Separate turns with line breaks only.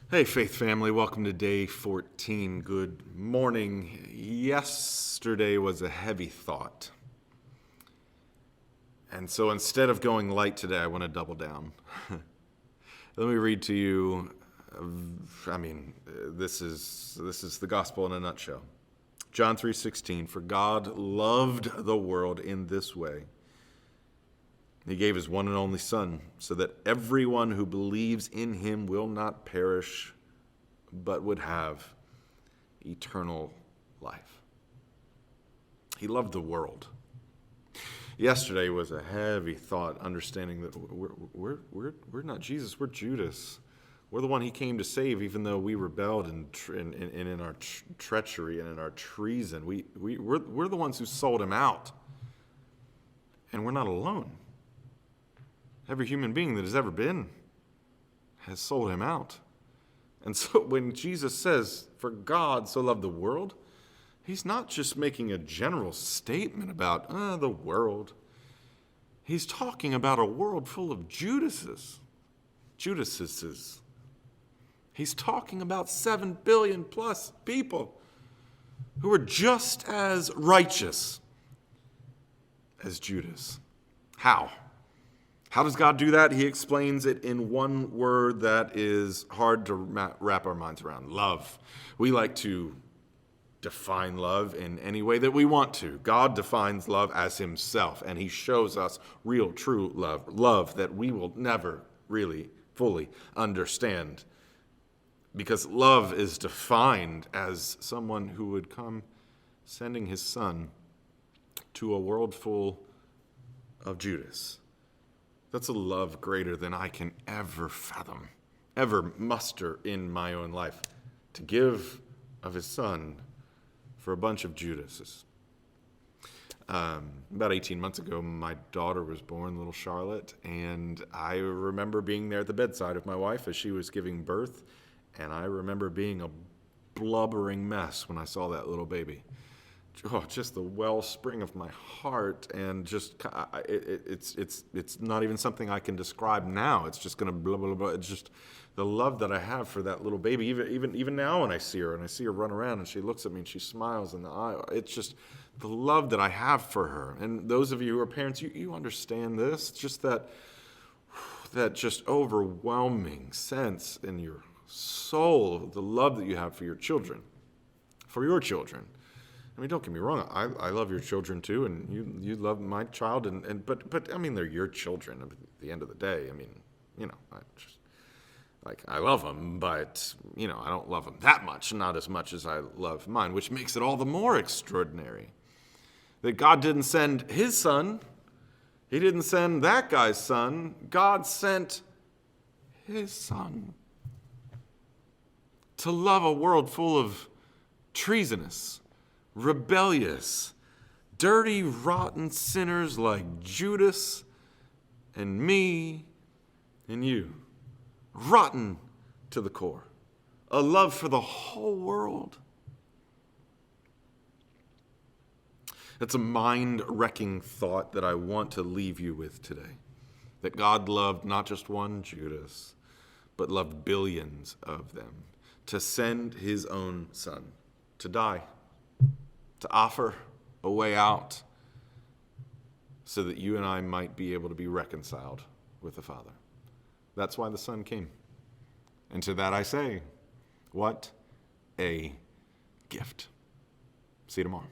Hey, Faith family, welcome to day 14. Good morning. Yesterday was a heavy thought. And so instead of going light today, I want to double down. Let me read to you, this is the gospel in a nutshell. John 3:16, for God loved the world in this way. He gave his one and only Son, so that everyone who believes in him will not perish, but would have eternal life. He loved the world. Yesterday was a heavy thought, understanding that we're not Jesus, we're Judas. We're the one he came to save, even though we rebelled and in our treachery and in our treason. We're the ones who sold him out. And we're not alone. Every human being that has ever been has sold him out. And so when Jesus says, for God so loved the world, he's not just making a general statement about the world. He's talking about a world full of Judases. He's talking about 7 billion plus people who are just as righteous as Judas. How? How does God do that? He explains it in one word that is hard to wrap our minds around: love. We like to define love in any way that we want to. God defines love as himself, and he shows us real, true love that we will never really fully understand. Because love is defined as someone who would come sending his Son to a world full of Judas. That's a love greater than I can ever fathom, ever muster in my own life, to give of his Son for a bunch of Judases. About 18 months ago, my daughter was born, little Charlotte, and I remember being there at the bedside of my wife as she was giving birth, and I remember being a blubbering mess when I saw that little baby. Just the wellspring of my heart, and just it's not even something I can describe now. It's just gonna blah blah blah. It's just the love that I have for that little baby. Even now, when I see her and I see her run around and she looks at me and she smiles in the eye, it's just the love that I have for her. And those of you who are parents, you understand this. Just that just overwhelming sense in your soul, the love that you have for your children, I mean, don't get me wrong. I love your children too, and you love my child, but I mean, they're your children. At the end of the day, I mean, I love them, but I don't love them that much, not as much as I love mine, which makes it all the more extraordinary that God didn't send his Son. He didn't send that guy's son. God sent his Son to love a world full of treasonous, rebellious, dirty, rotten sinners like Judas and me and you. Rotten to the core. A love for the whole world. It's a mind-wrecking thought that I want to leave you with today. That God loved not just one Judas, but loved billions of them. To send his own Son to die, to offer a way out so that you and I might be able to be reconciled with the Father. That's why the Son came. And to that I say, what a gift. See you tomorrow.